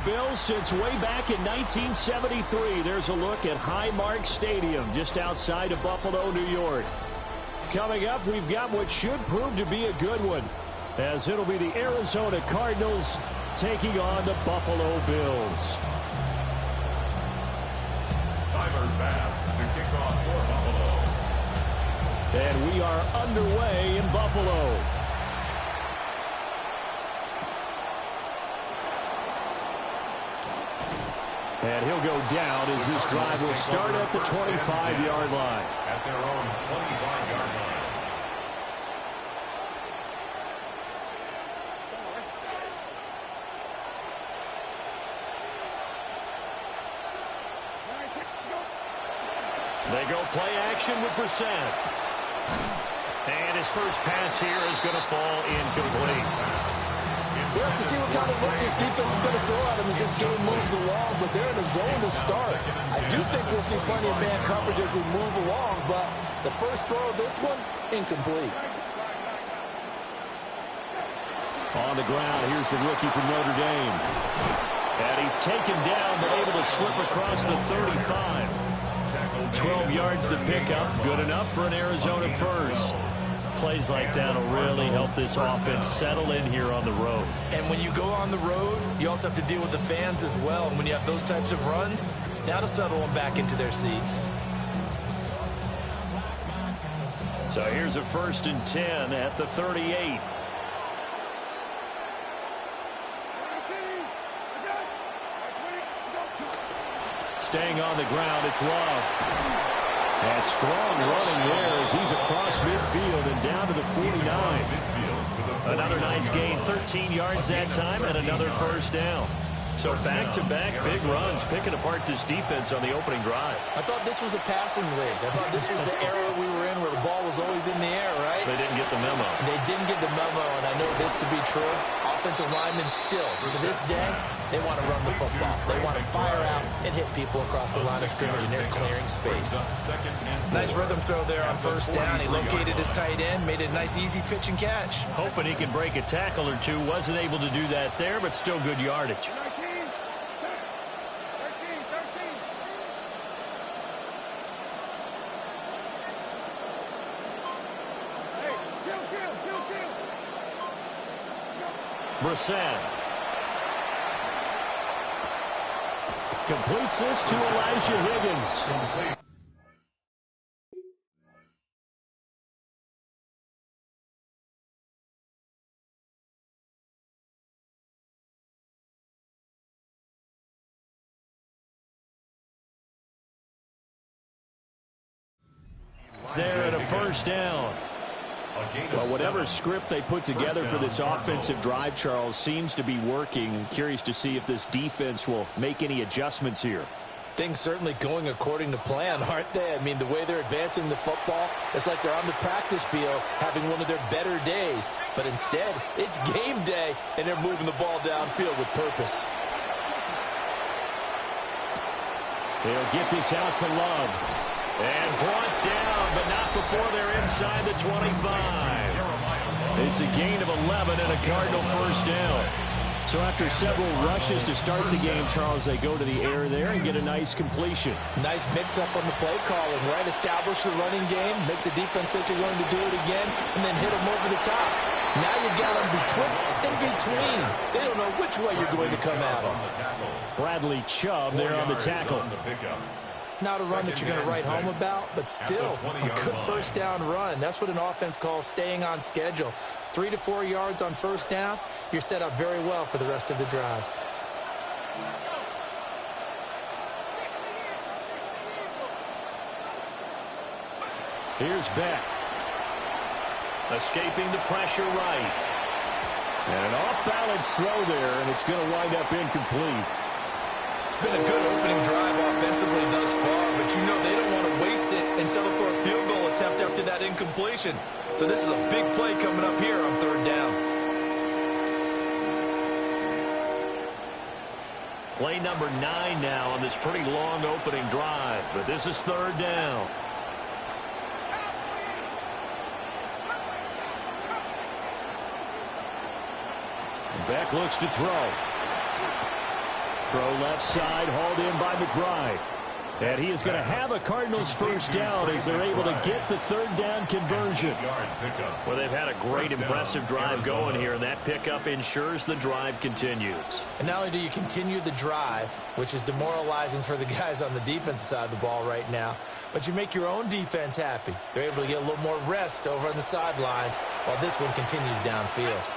Bills since way back in 1973. There's a look at Highmark Stadium just outside of Buffalo, New York. Coming up, we've got what should prove to be a good one, as it'll be the Arizona Cardinals taking on the Buffalo Bills. Tyler Bass to kick off for Buffalo. And we are underway in Buffalo. And he'll go down as this drive will start at the 25-yard line. At their own 25-yard line. They go play action with Brissett. And his first pass here is going to fall incomplete. We'll have to see what kind of looks this defense is going to throw at him as this game moves along, but they're in a zone to start. I do think we'll see plenty of man coverage as we move along, but the first throw of this one, incomplete. On the ground, here's the rookie from Notre Dame. And he's taken down, but able to slip across the 35. 12 yards to pick up, good enough for an Arizona first. Plays like that will really help this offense settle in here on the road. And when you go on the road, you also have to deal with the fans as well. And when you have those types of runs, that'll settle them back into their seats. So here's a 1st and 10 at the 38. Staying on the ground, it's Love. And strong running there as he's across midfield and down to the 49. Another nice gain, 13 yards that time, and another first down. So back-to-back big runs, picking apart this defense on the opening drive. I thought this was a passing league. I thought this was the era we were in where the ball was always in the air, right? They didn't get the memo. They didn't get the memo, and I know this to be true. Offensive linemen still, to this day, they want to run the football. They want to fire out and hit people across the line of scrimmage, and they're clearing space. Nice rhythm throw there on first down. He located his tight end, made a nice easy pitch and catch. Hoping he can break a tackle or two. Wasn't able to do that there, but still good yardage. Brissett completes this to Elijah Higgins. There at a first down. Well, whatever script they put together for this offensive drive, Charles, seems to be working. I'm curious to see if this defense will make any adjustments here. Things certainly going according to plan, aren't they? I mean, the way they're advancing the football, it's like they're on the practice field having one of their better days. But instead, it's game day, and they're moving the ball downfield with purpose. They'll get this out to Love. And brought down, but not before they're inside the 25. It's a gain of 11 and a Cardinal first down. So after several rushes to start the game, Charles, they go to the air there and get a nice completion. Nice mix-up on the play calling, right? Establish the running game, make the defense think you're going to do it again, and then hit them over the top. Now you got them betwixt and between. They don't know which way you're going to come at them. Bradley Chubb there on the tackle. Not a run that you're going to write home about, but still a good first down run. That's what an offense calls staying on schedule. 3 to 4 yards on first down, you're set up very well for the rest of the drive. Here's Beck. Escaping the pressure right. And an off-balance throw there, and it's going to wind up incomplete. It's been a good opening drive offensively thus far, but you know they don't want to waste it and settle for a field goal attempt after that incompletion. So this is a big play coming up here on third down. Play number 9 now on this pretty long opening drive, but this is third down. Beck looks to throw. Throw left side, hauled in by McBride. And he is going to have a Cardinals first down as they're able to get the third down conversion. Well, they've had a great, impressive drive going here, and that pickup ensures the drive continues. And not only do you continue the drive, which is demoralizing for the guys on the defensive side of the ball right now, but you make your own defense happy. They're able to get a little more rest over on the sidelines while this one continues downfield.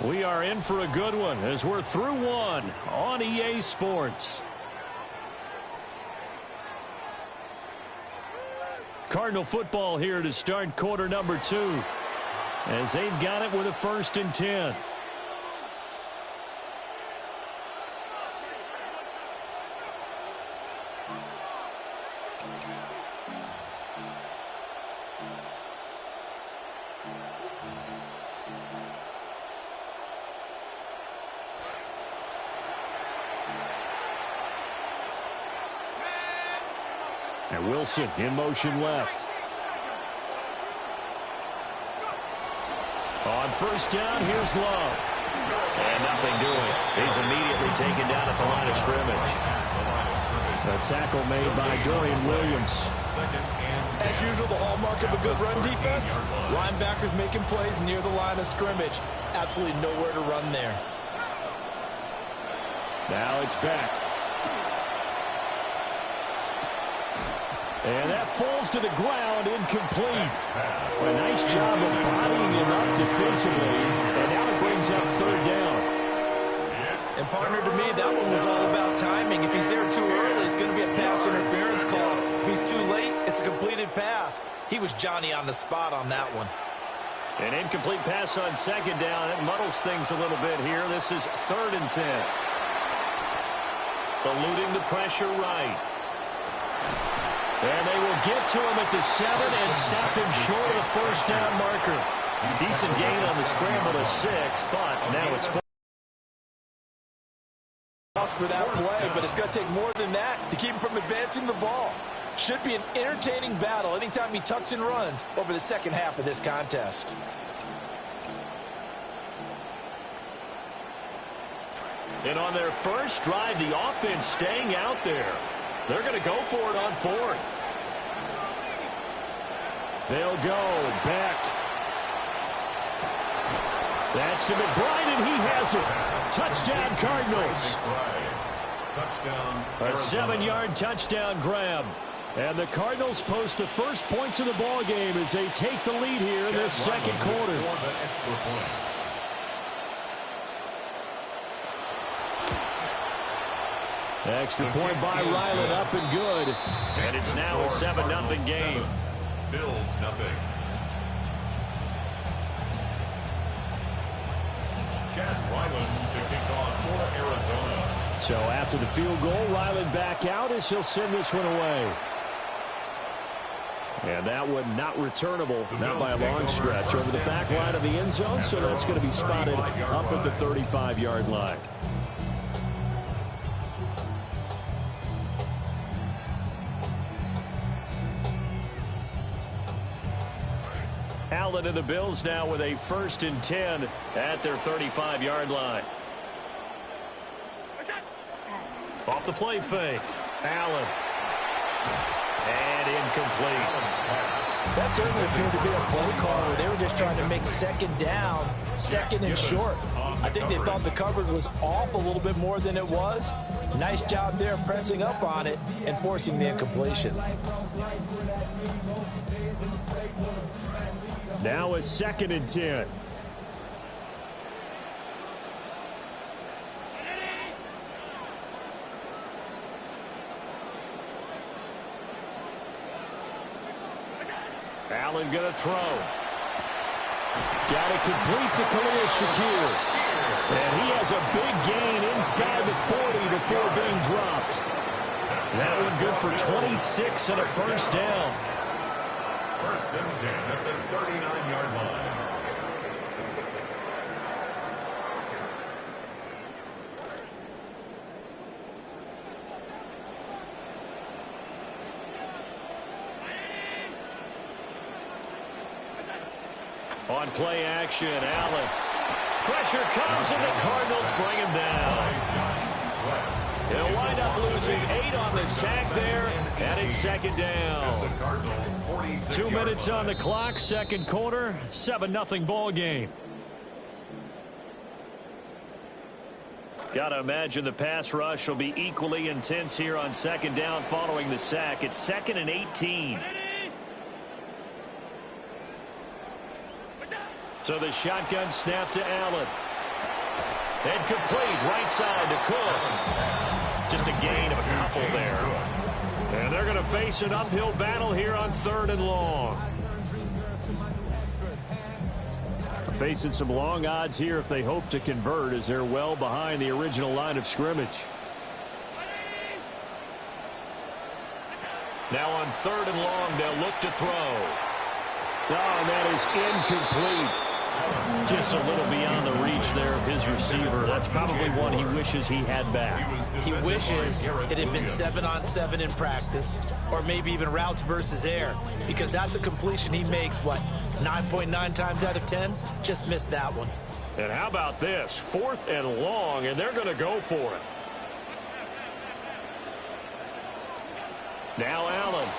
We are in for a good one as we're through one on EA Sports. Cardinal football here to start quarter number 2 as they've got it with a 1st and 10. And Wilson in motion left. On first down, here's Love. And nothing doing. He's immediately taken down at the line of scrimmage. A tackle made by Dorian Williams. As usual, the hallmark of a good run defense, linebackers making plays near the line of scrimmage. Absolutely nowhere to run there. Now it's back. And that falls to the ground, incomplete. A nice job of bodying him up defensively. And now it brings up third down. And partner, to me, that one was all about timing. If he's there too early, it's going to be a pass interference call. If he's too late, it's a completed pass. He was Johnny on the spot on that one. An incomplete pass on second down. It muddles things a little bit here. This is 3rd and 10. Eluding the pressure right. And they will get to him at the 7 and stop him short of the first down marker. Decent gain on the scramble to 6, but now it's 4. For that play, but it's going to take more than that to keep him from advancing the ball. Should be an entertaining battle anytime he tucks and runs over the second half of this contest. And on their first drive, the offense staying out there. They're going to go for it on 4th. They'll go back. That's to McBride, and he has it. Touchdown, Cardinals. A 7-yard touchdown grab. And the Cardinals post the first points of the ball game as they take the lead here in this second quarter. Extra point by Ryland, up and good. And it's now a 7-0 game. Bills nothing. Chad Ryland to kick off for Arizona. So after the field goal, Ryland back out as he'll send this one away. And that one not returnable, not by a long stretch, over the back line of the end zone, so that's going to be spotted up at the 35-yard line. Allen and the Bills now with a 1st and 10 at their 35-yard line. Off the play fake. Allen. And incomplete. That certainly appeared to be a play call where they were just trying to make second down, 2nd and short. I think they thought the coverage was off a little bit more than it was. Nice job there pressing up on it and forcing the incompletion. Now a 2nd and 10. Allen going to throw. Got it complete to Khalil Shakir. And he has a big gain inside the 40 before being dropped. That one good for 26 and a first down. 1st and 10 at the 39-yard line. On play action, Allen. Pressure comes, and the Cardinals bring him down. He'll wind up losing 8 on the sack there, and it's second down. 2 minutes on the clock, second quarter, 7-0 ball game. Got to imagine the pass rush will be equally intense here on second down following the sack. It's 2nd and 18. So the shotgun snap to Allen. And complete right side to Cook. Just a gain of a couple there. And they're going to face an uphill battle here on 3rd and long. Facing some long odds here if they hope to convert, as they're well behind the original line of scrimmage. Now on 3rd and long, they'll look to throw. Oh, and that is incomplete. Just a little beyond the reach there of his receiver. That's probably one he wishes he had back. He wishes it had been 7-on-7 in practice, or maybe even routes versus air, because that's a completion he makes, what, 9.9 times out of 10? Just missed that one. And how about this? 4th and long, and they're going to go for it. Now Allen.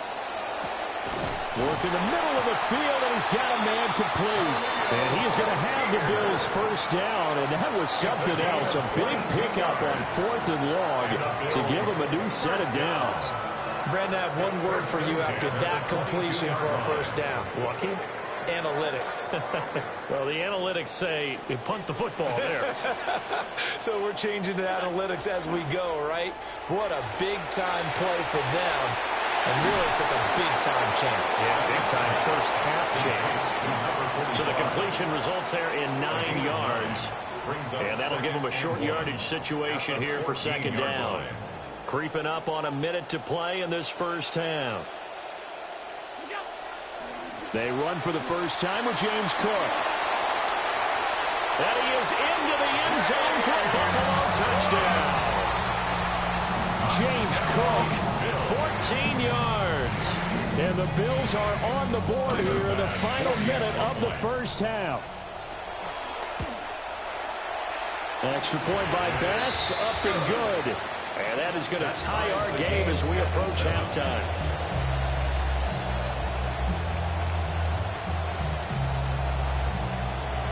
Work in the middle of the field, and he's got a man complete. And he is going to have the Bills first down, and that was something else. A big pickup on 4th and long to give him a new set of downs. Brandon, I have one word for you after that completion for a first down. Lucky? Analytics. Well, the analytics say you punt the football there. So we're changing to analytics as we go, right? What a big-time play for them. And really took a big-time chance. Yeah, big-time first half chance. So the completion results there in 9 yards. And that'll give them a short yardage situation here for second down. Creeping up on a minute to play in this first half. They run for the first time with James Cook. And he is into the end zone for a Buffalo touchdown. James Cook. 14 yards. And the Bills are on the board here in the final minute of the first half. Extra point by Bass, up and good. And that is going to tie our game as we approach halftime.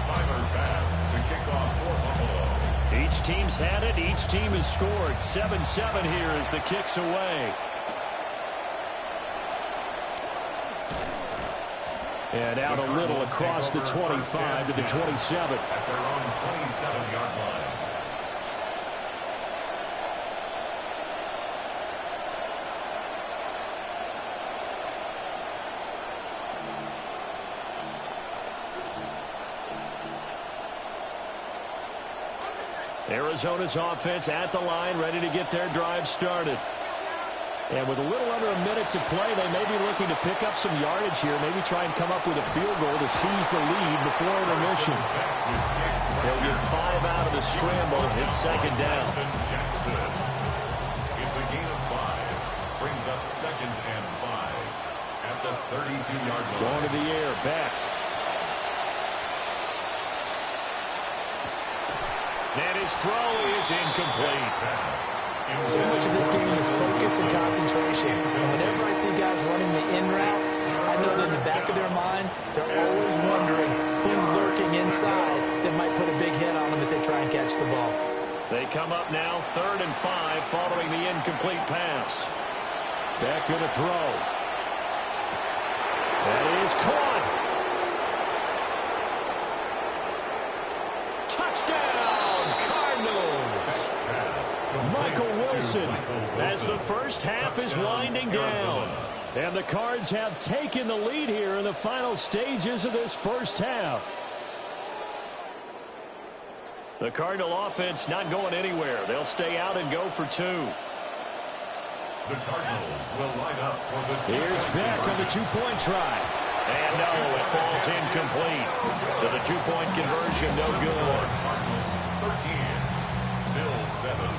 Tyler Bass, the kickoff for Buffalo. Each team's had it. Each team has scored. 7-7 here as the kick's away. And out a little across the 25 to the 27. At their own 27-yard line. Arizona's offense at the line, ready to get their drive started. And with a little under a minute to play, they may be looking to pick up some yardage here, maybe try and come up with a field goal to seize the lead before intermission. They'll get 5 out of the scramble. It's second down. It's a gain of 5. Brings up 2nd and 5 at the 32-yard line. Going to the air, Beck. And his throw is incomplete. So much of this game is focus and concentration. And whenever I see guys running the in route, I know that in the back of their mind, they're always wondering who's lurking inside that might put a big hit on them as they try and catch the ball. They come up now 3rd and 5 following the incomplete pass. Back to the throw. That is caught. Touchdown, Cardinals. Michael Wilson as the first half is winding down. And the Cards have taken the lead here in the final stages of this first half. The Cardinal offense not going anywhere. They'll stay out and go for 2. The Cardinals will line up for the Here's Beck on the two-point try. And no, it falls incomplete. So the two-point conversion, no good. Cardinals 13, Bills 7.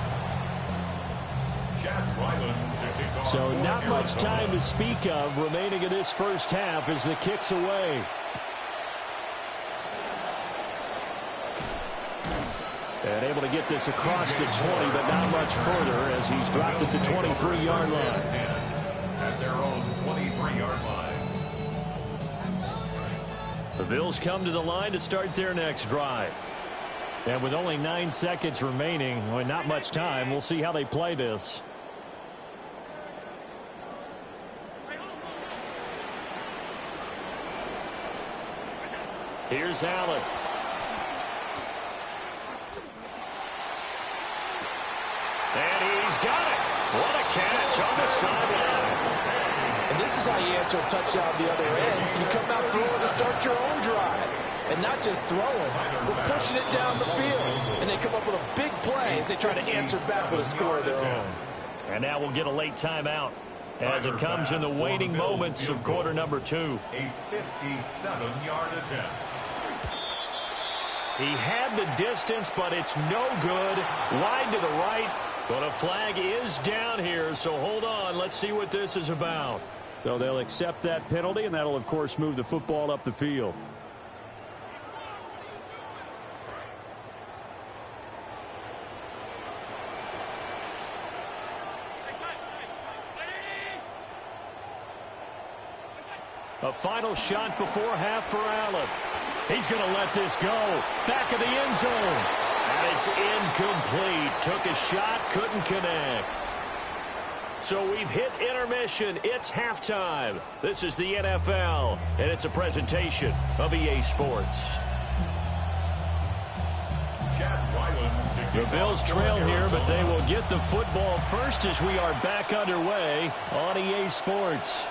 Chad Ryland to kick off. So not much time to speak of remaining in this first half as the kick's away. And able to get this across the 20, but not much further as he's dropped at the 23-yard line. At their own 23-yard line. The Bills come to the line to start their next drive. And with only 9 seconds remaining, well, not much time, we'll see how they play this. Here's Allen. And he's got it. What a catch on the sideline. And this is how you answer a touchdown the other end. You come out throwing to start your own drive. And not just throwing, but pushing it down the field. And they come up with a big play as they try to answer back with a score of their own. And now we'll get a late timeout as it comes in the waning moments of quarter number 2. A 57-yard attempt. He had the distance, but it's no good. Wide to the right. But a flag is down here, so hold on. Let's see what this is about. So they'll accept that penalty, and that'll, of course, move the football up the field. A final shot before half for Allen. He's going to let this go. Back of the end zone. And it's incomplete. Took a shot, couldn't connect. So we've hit intermission. It's halftime. This is the NFL, and it's a presentation of EA Sports. The Bills trail here, but they will get the football first as we are back underway on EA Sports.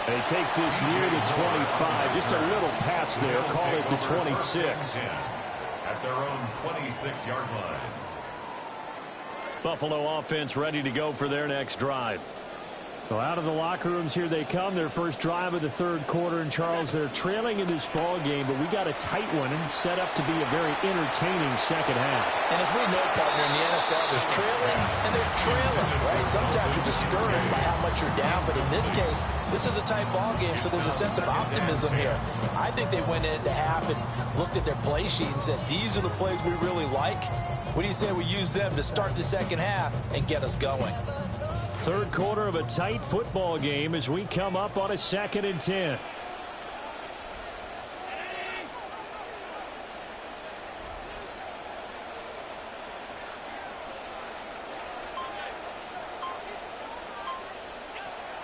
And he takes this near the 25. Just a little pass there. Call it the 26. At their own 26-yard line. Buffalo offense ready to go for their next drive. So out of the locker rooms here they come. Their first drive of the third quarter. And, Charles, they're trailing in this ball game, but we got a tight one and set up to be a very entertaining second half. And as we know, partner, in the NFL, there's trailing and there's trailing, right? Sometimes you're discouraged by how much you're down, but in this case, this is a tight ball game, so there's a sense of optimism here. I think they went into half and looked at their play sheet and said, these are the plays we really like. What do you say we use them to start the second half and get us going? Third quarter of a tight football game as we come up on a 2nd and 10.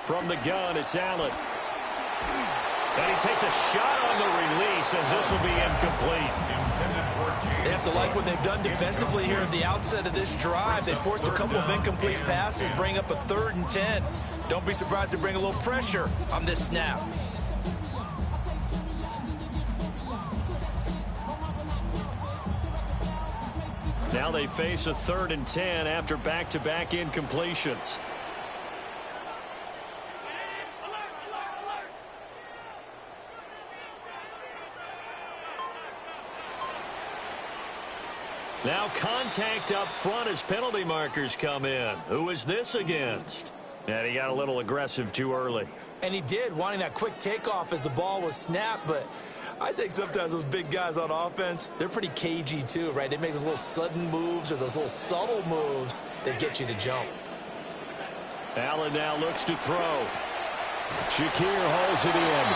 From the gun, it's Allen. And he takes a shot on the release as this will be incomplete. They have to like what they've done defensively here at the outset of this drive. They forced a couple of incomplete passes, bring up a 3rd and 10. Don't be surprised to bring a little pressure on this snap. Now they face a 3rd and 10 after back-to-back incompletions. Now contact up front as penalty markers come in. Who is this against? And he got a little aggressive too early. And he did, wanting that quick takeoff as the ball was snapped, but I think sometimes those big guys on offense, they're pretty cagey too, right? They make those little sudden moves or those little subtle moves that get you to jump. Allen now looks to throw. Shakir holds it in.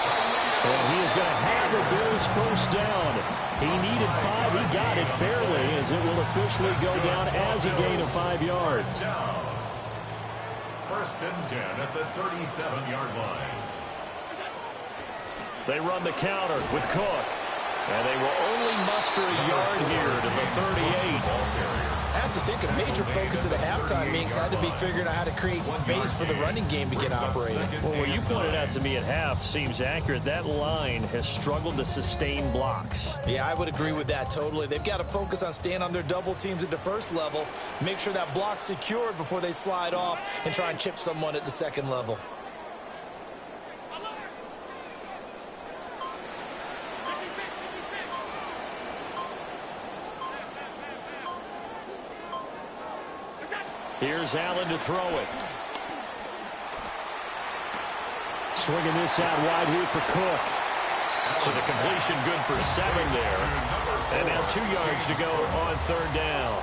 And he is going to have the Bills first down. He needed 5. He got it barely as it will officially go down as a gain of 5 yards. First and 10 at the 37-yard line. They run the counter with Cook. And they will only muster a yard here to the 38. I have to think a major focus of the halftime meetings had to be figuring out how to create space for the running game to get operating. Well, what you pointed out to me at half seems accurate. That line has struggled to sustain blocks. Yeah, I would agree with that totally. They've got to focus on staying on their double teams at the first level, make sure that block's secured before they slide off and try and chip someone at the second level. Here's Allen to throw it. Swinging this out wide here for Cook. So the completion good for 7 there. And now 2 yards to go on 3rd down.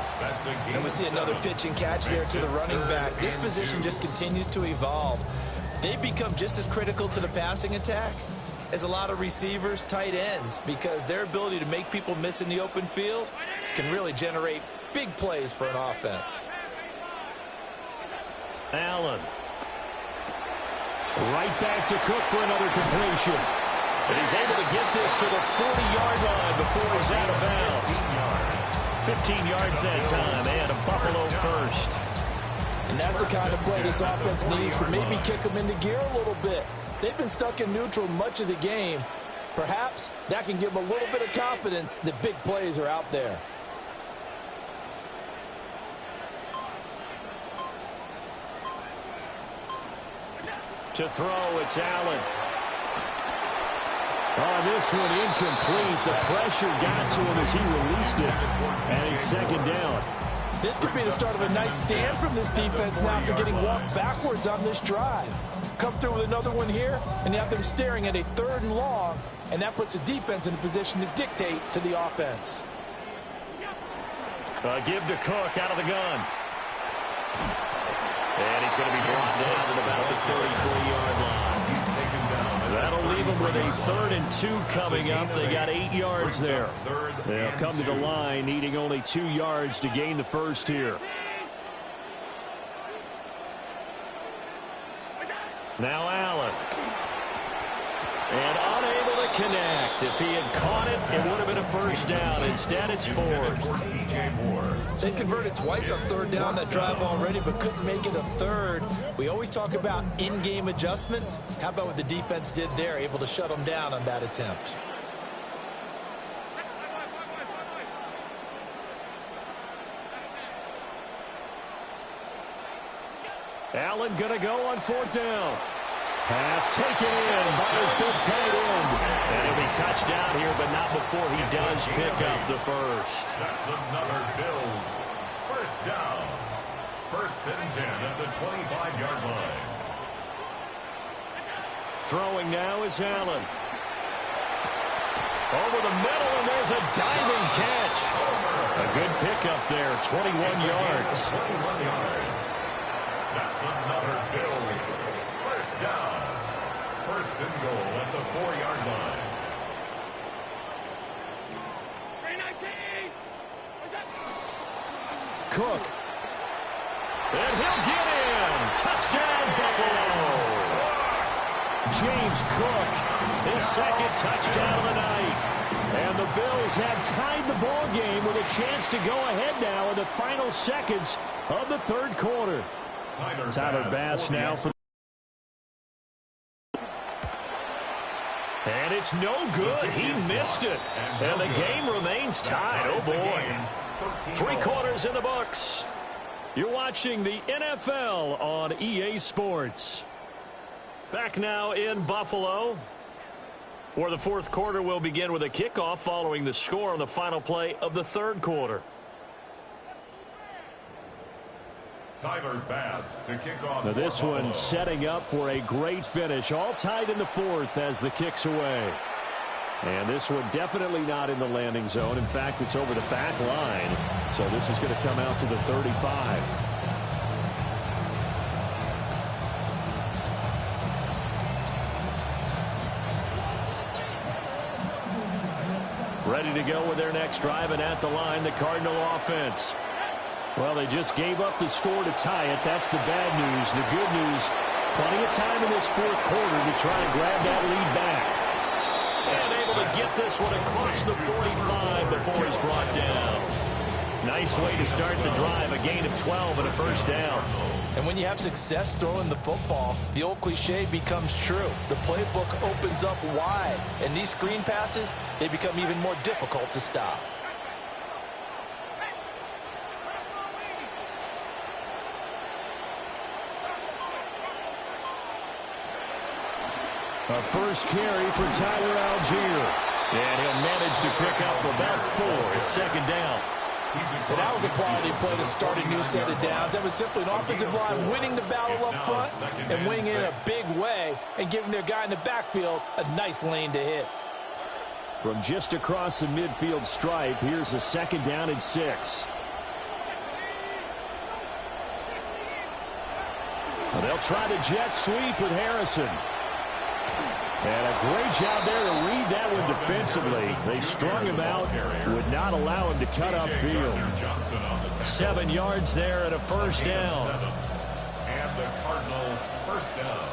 And we see another pitch and catch there to the running back. This position just continues to evolve. They become just as critical to the passing attack as a lot of receivers, tight ends, because their ability to make people miss in the open field can really generate big plays for an offense. Allen. Right back to Cook for another completion. And he's able to get this to the 40-yard line before he's out of bounds. 15 yards that time, and a Buffalo first. And that's the kind of play this offense needs to maybe kick them into gear a little bit. They've been stuck in neutral much of the game. Perhaps that can give them a little bit of confidence that big plays are out there. To throw, it's Allen. Oh, this one incomplete. The pressure got to him as he released it. And it's 2nd down. This could be the start of a nice stand from this defense now after getting walked backwards on this drive. Come through with another one here, and you have them staring at a 3rd and long, and that puts the defense in a position to dictate to the offense. Give to Cook out of the gun. And he's going to be brought down at about the 33-yard line. He's taken down. That'll leave them with a 3rd and 2 coming up. They got 8 yards there. They'll come to the line, needing only 2 yards to gain the first here. Now Allen. And unable to connect. If he had caught it, it would have been a first down. Instead, it's 4th. They converted twice on 3rd down that drive already, but couldn't make it a 3rd. We always talk about in-game adjustments. How about what the defense did there, able to shut them down on that attempt? Allen going to go on 4th down. Pass taken in by his big tight end. And he'll be touched down here, but not before he does pick up the first. That's another Bills first down. 1st and 10 at the 25-yard line. Throwing now is Allen. Over the middle, and there's a diving catch. A good pickup there, 21 yards. 21 yards. That's another Bills first down. 1st and goal at the 4-yard line. Cook. And he'll get in. Touchdown, Buffalo. James Cook, his 2nd touchdown of the night. And the Bills have tied the ball game with a chance to go ahead now in the final seconds of the 3rd quarter. Tyler Bass now for. And it's no good. He missed it. And the game remains tied. Oh, boy. 3 quarters in the books. You're watching the NFL on EA Sports. Back now in Buffalo, where the 4th quarter will begin with a kickoff following the score on the final play of the 3rd quarter. Tyler Bass to kick off. Now this one setting up for a great finish. All tied in the 4th as the kick's away. And this one definitely not in the landing zone. In fact, it's over the back line. So this is going to come out to the 35. Ready to go with their next drive, and at the line, the Cardinal offense. Well, they just gave up the score to tie it. That's the bad news. The good news, plenty of time in this 4th quarter to try and grab that lead back. And able to get this one across the 45 before he's brought down. Nice way to start the drive, a gain of 12 and a first down. And when you have success throwing the football, the old cliche becomes true. The playbook opens up wide, and these screen passes, they become even more difficult to stop. A first carry for Tyler Algier. And he'll manage to pick up about 4. It's 2nd down. And that was a quality play to start a new set of downs. That was simply an offensive line winning the battle up front and winning in a big way and giving their guy in the backfield a nice lane to hit. From just across the midfield stripe, here's a 2nd down and 6. Well, they'll try the jet sweep with Harrison. And a great job there to read that one defensively. They strung him out, would not allow him to cut upfield. 7 yards there and a 1st down. And the Cardinal 1st down.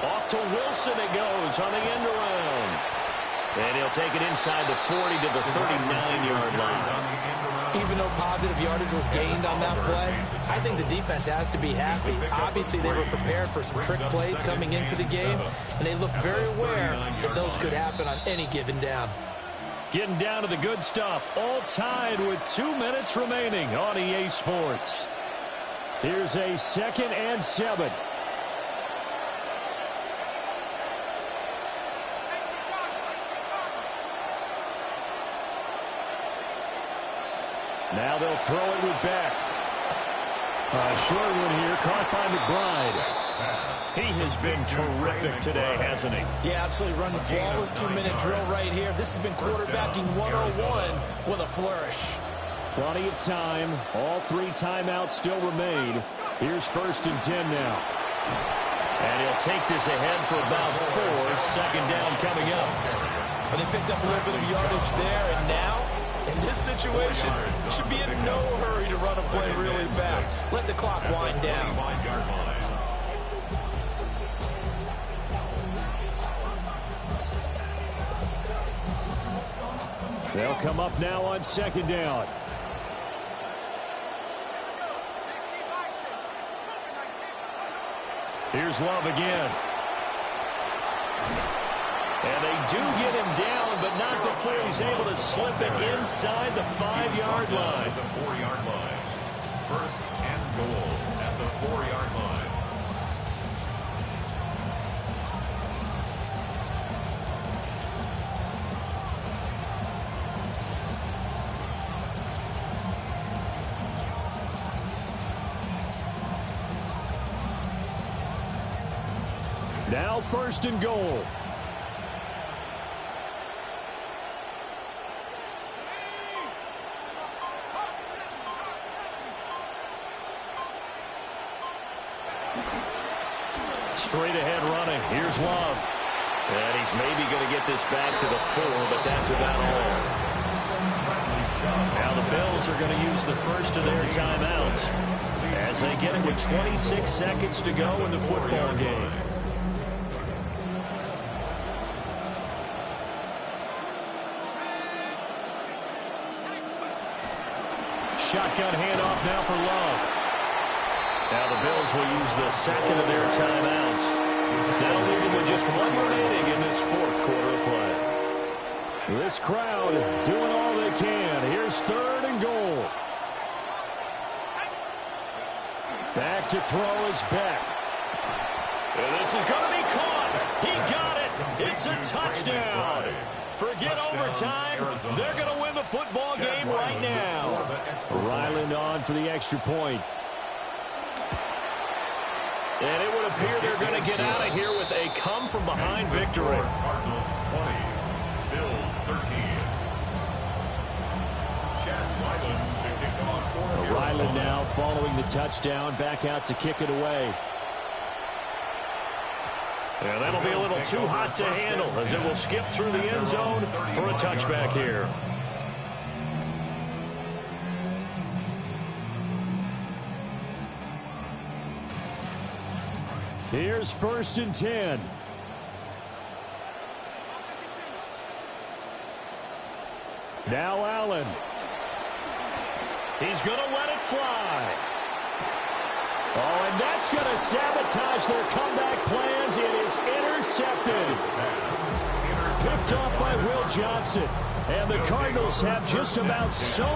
Off to Wilson it goes on the end around. And he'll take it inside the 40 to the 39-yard line. Even though positive yardage was gained on that play, I think the defense has to be happy. Obviously, they were prepared for some trick plays coming into the game, and they looked very aware that those could happen on any given down. Getting down to the good stuff. All tied with 2 minutes remaining on EA Sports. Here's a 2nd and 7. Now they'll throw it with Beck. A short one here, caught by McBride. He has been terrific today, hasn't he? Yeah, absolutely. Running flawless 2-minute drill right here. This has been quarterbacking 101 with a flourish. Plenty of time. All 3 timeouts still remain. Here's 1st and 10 now. And he'll take this ahead for about 4. 2nd down coming up. But they picked up a little bit of yardage there, and now, in this situation, should be in no hurry to run a play really fast. Let the clock wind down. They'll come up now on 2nd down. Here's Love again. And they do get him down, but not before he's able to slip it inside the 5-yard line. The 4-yard line. 1st and goal at the 4-yard line. Now 1st and goal. Straight ahead running. Here's Love. And he's maybe going to get this back to the 4, but that's about all. Now the Bills are going to use the first of their timeouts as they get it with 26 seconds to go in the football game. Shotgun handoff now for Love. Now the Bills will use the 2nd of their timeouts. Now leaving with just 1 remaining in this 4th quarter of play. This crowd doing all they can. Here's 3rd and goal. Back to throw is Beck. And this is going to be caught. He got it. It's a touchdown. Forget overtime. They're going to win the football game right now. Ryland on for the extra point. And it would appear they're going to get out of here with a come-from-behind victory. Cardinals 20, Bills 13. Chad Ryland to kick off for Ryland now following the touchdown, back out to kick it away. Yeah, that'll be a little too hot to handle as it will skip through the end zone for a touchback here. Here's 1st and 10. Now Allen. He's going to let it fly. Oh, and that's going to sabotage their comeback plans. It is intercepted. Picked off by Will Johnson. And the Cardinals have just about so